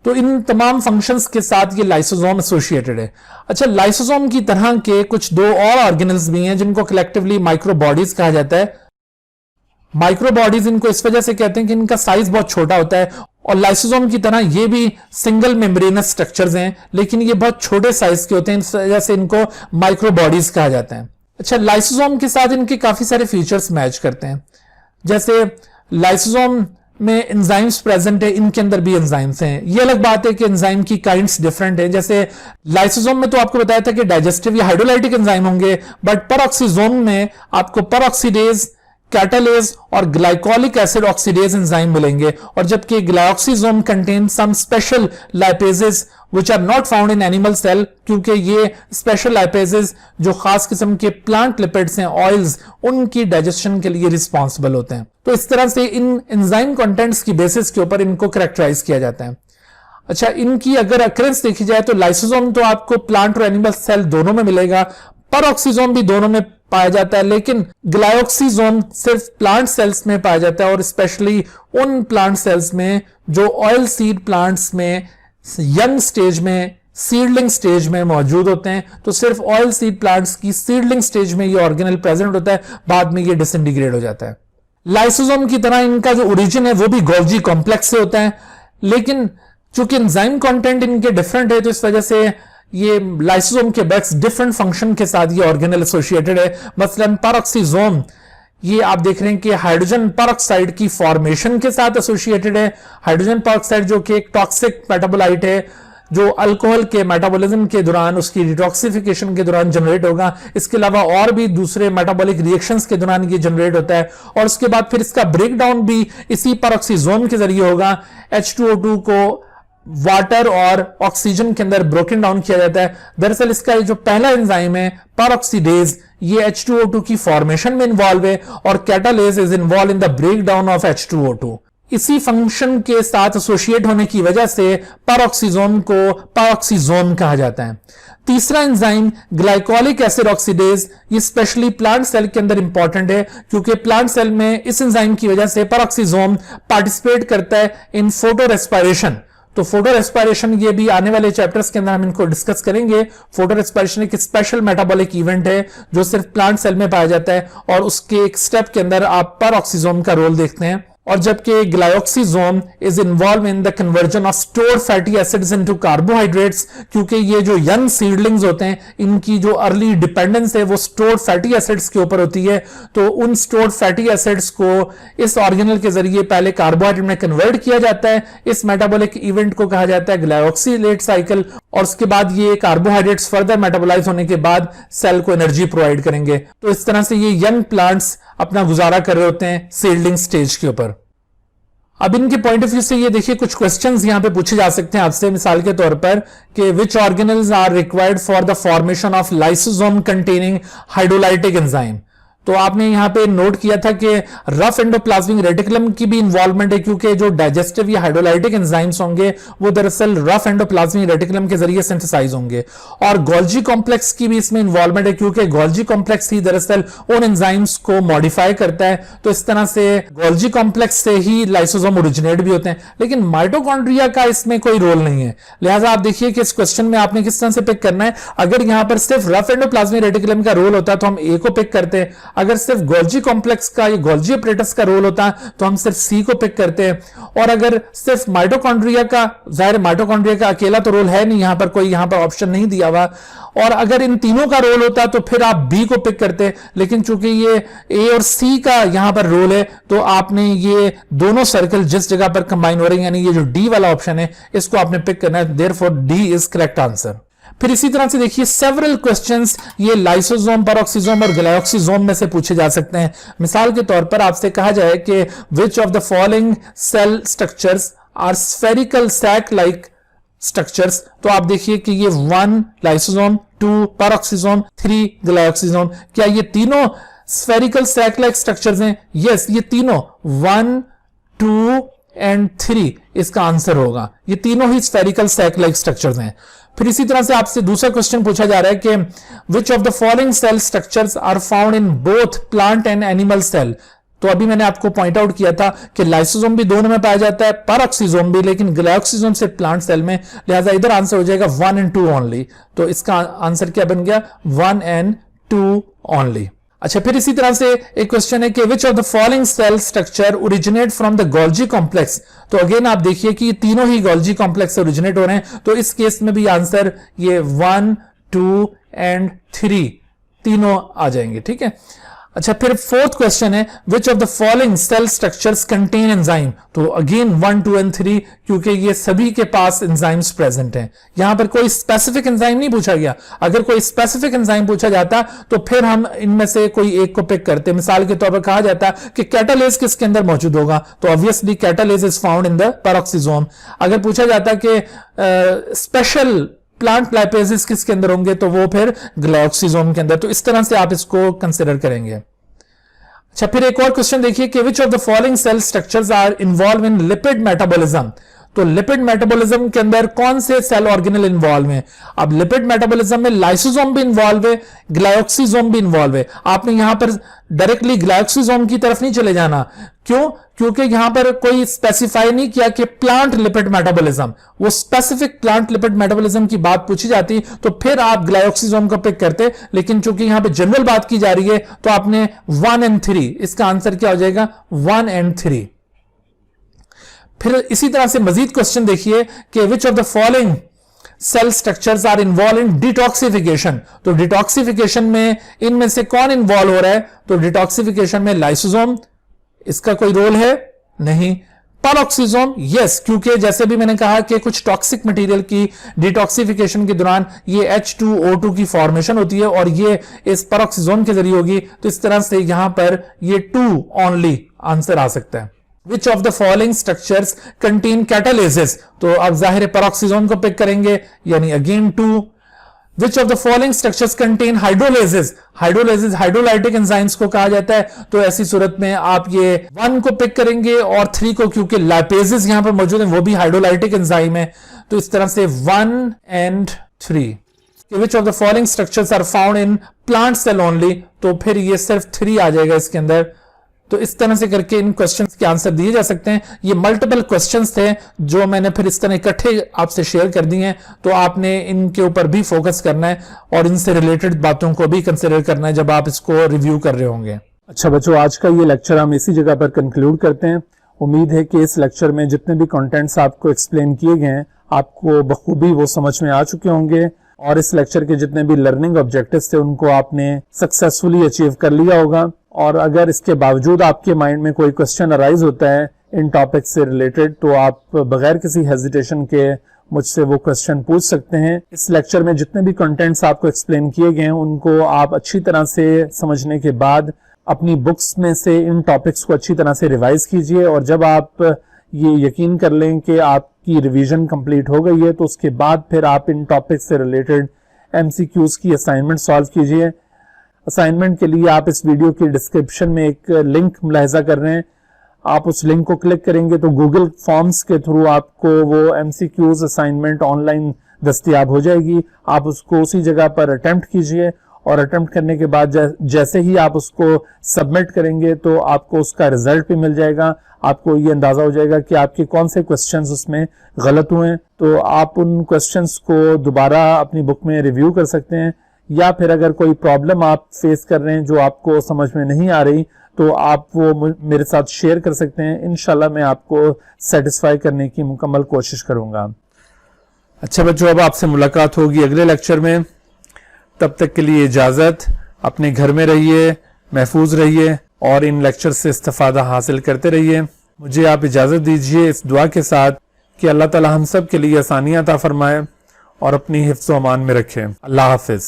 तो इन तमाम फंक्शंस के साथ ये लाइसोसोम एसोसिएटेड है। अच्छा, लाइसोसोम की तरह के कुछ दो और ऑर्गेनल्स भी हैं जिनको कलेक्टिवली माइक्रोबॉडीज कहा जाता है। माइक्रोबॉडीज इनको इस वजह से कहते हैं कि इनका साइज बहुत छोटा होता है, और लाइसोसोम की तरह ये भी सिंगल मेम्ब्रेनस स्ट्रक्चर्स हैं, लेकिन ये बहुत छोटे साइज के होते हैं, इस वजह से इनको माइक्रोबॉडीज कहा जाता है। अच्छा, लाइसोसोम के साथ इनके काफी सारे फीचर्स मैच करते हैं। जैसे लाइसोसोम में एंजाइम्स प्रेजेंट है, इनके अंदर भी एंजाइम्स हैं। ये अलग बात है कि एंजाइम की काइंड्स डिफरेंट है। जैसे लाइसोसोम में तो आपको बताया था कि डाइजेस्टिव या हाइड्रोलाइटिक एंजाइम होंगे, बट परऑक्सीसोम में आपको परऑक्सीडेज, कैटालेज और ग्लाइकोलिक एसिड ऑक्सीडेज एंजाइम मिलेंगे। और जबकि glyoxysome contain some special lipases which are not found in animal cell, क्योंकि ये स्पेशल लाइपेजेस जो खास किस्म के प्लांट लिपिड्स हैं, ऑयल्स, उनकी डाइजेशन के लिए रिस्पॉन्सिबल होते हैं। तो इस तरह से इन एंजाइम कंटेंट्स की बेसिस के ऊपर इनको कैरेक्टराइज किया जाता है। अच्छा, इनकी अगर अक्रेंस देखी जाए तो लाइसोसोम तो आपको प्लांट और एनिमल सेल दोनों में मिलेगा, परऑक्सीसोम भी दोनों में पाया जाता है, लेकिन ग्लाइकोक्सीसोम सिर्फ प्लांट सेल्स में पाया जाता है, और स्पेशली उन प्लांट सेल्स में जो ऑयल सीड प्लांट्स में यंग स्टेज में, सीडलिंग स्टेज में मौजूद होते हैं। तो सिर्फ ऑयल सीड प्लांट्स की सीडलिंग स्टेज में ये ऑर्गेनल प्रेजेंट होता है, बाद में ये डिसइंटीग्रेट हो जाता है। लाइसोसोम की तरह इनका जो ओरिजिन है वो भी गोल्जी कॉम्प्लेक्स से होता है, लेकिन चूंकि एंजाइम कंटेंट इनके डिफरेंट है, तो इस वजह से ये लाइसोसोम के बैक्स डिफरेंट फंक्शन के साथ ये ऑर्गेनल एसोसिएटेड है। मसलन परऑक्सीसोम, ये आप देख रहे हैं कि हाइड्रोजन परऑक्साइड की फॉर्मेशन के साथ एसोसिएटेड है। हाइड्रोजन परऑक्साइड जो कि एक टॉक्सिक मेटाबोलाइट है, जो अल्कोहल के मेटाबॉलिज्म के दौरान, उसकी डिटॉक्सिफिकेशन के दौरान जनरेट होगा। इसके अलावा और भी दूसरे मेटाबॉलिक रिएक्शंस के दौरान ये जनरेट होता है, और उसके बाद फिर इसका ब्रेकडाउन भी इसी परऑक्सीसोम के जरिए होगा। H2O2 को वाटर और ऑक्सीजन के अंदर ब्रोकन डाउन किया जाता है। दरअसल इसका जो पहला एंजाइम है परऑक्सीडेज, ये H2O2 की फॉर्मेशन में इन्वॉल्व है, और catalase is involve in the break down of H2O2। इसी फंक्शन के साथ एसोसिएट होने की वजह से परऑक्सीसोम को परऑक्सीसोम कहा जाता है। तीसरा एंजाइम ग्लाइकोलिक एसिड ऑक्सीडेज, ये स्पेशली प्लांट सेल के अंदर इंपॉर्टेंट है, क्योंकि प्लांट सेल में इस एंजाइम की वजह से परऑक्सीसोम पार्टिसिपेट करता है इन फोटो रेस्पिरेशन। तो फोटो रेस्पिरेशन, ये भी आने वाले चैप्टर्स के अंदर हम इनको डिस्कस करेंगे। फोटो रेस्पिरेशन एक स्पेशल मेटाबॉलिक इवेंट है जो सिर्फ प्लांट सेल में पाया जाता है, और उसके एक स्टेप के अंदर आप परऑक्सीसोम का रोल देखते हैं। और जबकि glyoxysome is involve in the conversion of stored fatty acids into carbohydrates, क्योंकि ये जो यंग सीडलिंग्स होते हैं, इनकी जो अर्ली डिपेंडेंस है वो स्टोर्ड फैटी एसिड्स के ऊपर होती है। तो उन स्टोर्ड फैटी एसिड्स को इस ऑर्गेनल के जरिए पहले कार्बोहाइड्रेट में कन्वर्ट किया जाता है। इस मेटाबॉलिक इवेंट को कहा जाता है ग्लाइकोक्सिलेट साइकिल, और उसके बाद ये कार्बोहाइड्रेट्स फर्दर मेटाबोलाइज होने के बाद सेल को एनर्जी प्रोवाइड करेंगे। तो इस तरह से ये यंग प्लांट्स अपना गुजारा कर रहे होते हैं सीडलिंग स्टेज के ऊपर। अब इनके पॉइंट ऑफ व्यू से ये देखिए कुछ क्वेश्चंस यहां पे पूछे जा सकते हैं आपसे, मिसाल के तौर पर कि which organelles are required for the formation of lysosome containing hydrolytic enzyme. तो आपने यहां पे नोट किया था कि रफ एंडोप्लाज्मिक रेटिकुलम की भी इन्वॉल्वमेंट है, क्योंकि जो डाइजेस्टिव या हाइड्रोलाइटिक एंजाइम्स होंगे वो दरअसल रफ एंडोप्लाज्मिक रेटिकुलम के जरिए सिंथेसाइज होंगे। और गोल्जी कॉम्प्लेक्स की भी इसमें इन्वॉल्वमेंट है, क्योंकि गोल्जी कॉम्प्लेक्स ही दरअसल उन एंजाइम्स को मॉडिफाई करता है। तो इस तरह से गोल्जी कॉम्प्लेक्स से ही लाइसोसोम ओरिजिनेट भी होते हैं, लेकिन माइटोकॉन्ड्रिया का इसमें कोई रोल नहीं है। लिहाजा आप देखिए कि इस क्वेश्चन में आपने किस तरह से पिक करना है। अगर यहां पर सिर्फ रफ एंडोप्लाज्मिक रेटिकुलम का रोल होता तो हम ए को पिक करते, अगर सिर्फ गोल्जी कॉम्प्लेक्स का या गोल्जी अपरेटस का रोल होता तो हम सिर्फ सी को पिक करते हैं, और अगर सिर्फ माइटोकॉन्ड्रिया का, जाहिर माइटोकॉन्ड्रिया का अकेला तो रोल है नहीं, यहां पर कोई यहां पर ऑप्शन नहीं दिया हुआ, और अगर इन तीनों का रोल होता तो फिर आप बी को पिक करते, लेकिन चूंकि ये ए और सी का यहां पर रोल है तो आपने ये दोनों सर्कल जिस जगह पर कंबाइन हो रहे हैं, यानी ये जो डी वाला ऑप्शन है इसको आपने पिक करना है, therefore D is correct answer. फिर इसी तरह से देखिए सेवरल क्वेश्चंस ये लाइसोसोम, पैरोक्सिसोम और ग्लाइकोसिसोम में से पूछे जा सकते हैं। मिसाल के तौर पर आपसे कहा जाए कि which of the following cell structures are spherical sac like structures, तो आप देखिए कि ये 1 लाइसोसोम, 2 पैरोक्सिसोम, 3 ग्लाइकोसिसोम, क्या ये तीनों स्फेरिकल सैक लाइक स्ट्रक्चर्स हैं? यस, ये तीनों 1, 2 एंड 3 इसका आंसर होगा। ये तीनों ही स्फेरिकल सैक लाइक स्ट्रक्चर्स हैं। फिर इसी तरह से आपसे दूसरा क्वेश्चन पूछा जा रहा है कि which of the following cell structures are found in both plant and animal cell, तो अभी मैंने आपको पॉइंट आउट किया था कि लाइसोसोम भी दोनों में पाया जाता है, पैरोक्सिसोम भी, लेकिन ग्लाइकोसिसोम से प्लांट सेल में, लिहाजा इधर आंसर हो जाएगा 1 and 2 ओनली। तो इसका आंसर क्या बन गया? 1 and 2 ओनली। अच्छा, फिर इसी तरह से एक क्वेश्चन है कि which of the following cell structure originate from the Golgi complex, तो अगेन आप देखिए कि ये तीनों ही गोल्जी कॉम्प्लेक्स से ओरिजिनेट हो रहे हैं, तो इस केस में भी आंसर ये 1, 2 एंड 3 तीनों आ जाएंगे। ठीक है। अच्छा, फिर फोर्थ क्वेश्चन है which of the following cell structures contain enzyme, तो अगेन 1, 2 एंड 3 क्योंकि ये सभी के पास एंजाइम्स प्रेजेंट हैं। यहां पर कोई स्पेसिफिक एंजाइम नहीं पूछा गया, अगर कोई स्पेसिफिक एंजाइम पूछा जाता तो फिर हम इनमें से कोई एक को पिक करते। मिसाल के तौर पर कहा जाता कि कैटालेज किसके अंदर मौजूद होगा, तो obviously catalase is found in the पैरोक्सिसोम। अगर पूछा जाता कि स्पेशल प्लांट लाइपेजेस किसके अंदर होंगे, तो वो फिर ग्लाइकोसिसोम के अंदर। तो इस तरह से आप इसको कंसिडर करेंगे। अच्छा, फिर एक और क्वेश्चन देखिए कि which of the following cell structures are involve in lipid metabolism, तो लिपिड मेटाबॉलिज्म के अंदर कौन से सेल ऑर्गेनल इन्वॉल्व हैं? अब लिपिड मेटाबॉलिज्म में लाइसोसोम भी इन्वॉल्व है, ग्लाइकोसिसोम भी इन्वॉल्व है। आपने यहां पर डायरेक्टली ग्लाइकोसिसोम की तरफ नहीं चले जाना, क्यों? क्योंकि यहां पर कोई स्पेसिफाई नहीं किया कि प्लांट लिपिड मेटाबॉलिज्म, वो स्पेसिफिक प्लांट लिपिड मेटाबॉलिज्म की बात पूछी जाती तो फिर आप ग्लाइकोसिसोम को पिक करते, लेकिन चूंकि यहां पे जनरल बात की जा रही है तो आपने 1 and 3, इसका आंसर क्या हो जाएगा? 1 and 3। फिर इसी तरह से मजीद क्वेश्चन देखिए कि which of the following cell structures are involve in detoxification, तो डिटॉक्सिफिकेशन में इनमें से कौन इन्वॉल्व हो रहा है? तो डिटॉक्सिफिकेशन में लाइसोसोम, इसका कोई रोल है नहीं। पैरोक्सिसोम, यस, क्योंकि जैसे भी मैंने कहा कि कुछ टॉक्सिक मटेरियल की डिटॉक्सिफिकेशन के दौरान ये H2O2 की फॉर्मेशन होती है और ये इस पैरोक्सिसोम के जरिए होगी, तो इस तरह से यहां पर ये 2 ओनली आंसर आ सकता है। Which of the following structures contain catalases, तो आप जाहिर पैरोक्सिसोम को पिक करेंगे, यानी again 2। Which of the following structures contain hydrolases, hydrolases hydrolytic enzymes को कहा जाता है, तो ऐसी सूरत में आप ये 1 को पिक करेंगे और 3 को, क्योंकि लाइपेजेस यहां पर मौजूद हैं, वो भी हाइड्रोलाइटिक एंजाइम है, तो इस तरह से 1 and 3। Which of the following structures are found in plant cell only, तो फिर ये सिर्फ 3 आ जाएगा इसके अंदर। तो इस तरह से करके इन क्वेश्चंस के आंसर दिए जा सकते हैं। ये मल्टीपल क्वेश्चंस थे जो मैंने फिर इस तरह इकट्ठे आपसे शेयर कर दिए हैं, तो आपने इनके ऊपर भी फोकस करना है और इनसे रिलेटेड बातों को भी कंसिडर करना है जब आप इसको रिव्यू कर रहे होंगे। अच्छा बच्चों, आज का ये लेक्चर हम इसी जगह पर कंक्लूड करते हैं। उम्मीद है कि इस लेक्चर में जितने भी कंटेंट्स आपको एक्सप्लेन किए गए हैं आपको बखूबी वो समझ में आ चुके होंगे, और इस लेक्चर के जितने भी लर्निंग ऑब्जेक्टिव्स थे उनको आपने सक्सेसफुली अचीव कर लिया होगा। और अगर इसके बावजूद आपके माइंड में कोई क्वेश्चन अराइज होता है इन टॉपिक से रिलेटेड, तो आप बगैर किसी हेजिटेशन के मुझसे वो क्वेश्चन पूछ सकते हैं। इस लेक्चर में जितने भी कंटेंट्स आपको एक्सप्लेन किए गए हैं उनको आप अच्छी तरह से समझने के बाद अपनी बुक्स में से इन टॉपिक्स को अच्छी तरह से रिवाइज कीजिए, और जब आप ये यकीन कर लें कि आपकी रिवीजन कंप्लीट हो गई है तो उसके बाद फिर आप इन टॉपिक्स से रिलेटेड MCQs की असाइनमेंट सॉल्व कीजिए। असाइनमेंट के लिए आप इस वीडियो के डिस्क्रिप्शन में एक लिंक मुलाहिजा कर रहे हैं, आप उस लिंक को क्लिक करेंगे तो गूगल फॉर्म्स के थ्रू आपको वो MCQs असाइनमेंट ऑनलाइन दस्तयाब हो जाएगी। आप उसको उसी जगह पर अटेम्प्ट कीजिए, और अटेम्प्ट करने के बाद जैसे ही आप उसको सबमिट करेंगे तो आपको उसका रिजल्ट भी मिल जाएगा। आपको ये अंदाजा हो जाएगा कि आपके कौन से क्वेश्चंस उसमें गलत हुए हैं, तो आप उन क्वेश्चंस को दोबारा अपनी बुक में रिव्यू कर सकते हैं, या फिर अगर कोई प्रॉब्लम आप फेस कर रहे हैं जो आपको समझ में नहीं आ रही तो आप वो मेरे साथ शेयर कर सकते हैं। इंशाल्लाह मैं आपको सेटिस्फाई करने की मुकम्मल कोशिश करूंगा। अच्छा बच्चों, अब आपसे मुलाकात होगी अगले लेक्चर में। तब तक के लिए इजाजत। अपने घर में रहिए, महफूज रहिए और इन लेक्चर से इस्तिफादा हासिल करते रहिए। मुझे आप इजाजत दीजिए इस दुआ के साथ कि अल्लाह ताला हम सब के लिए आसानियां अता फरमाए और अपनी हिफ्ज़ व अमान में रखे। अल्लाह हाफिज।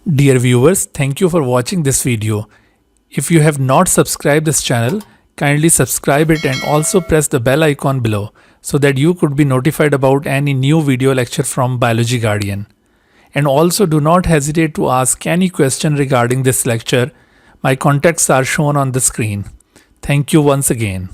Dear viewers, thank you for watching this video. If you have not subscribed this channel, kindly subscribe it and also press the bell icon below so that you could be notified about any new video lecture from Biology Guardian. And also do not hesitate to ask any question regarding this lecture. My contacts are shown on the screen. Thank you once again.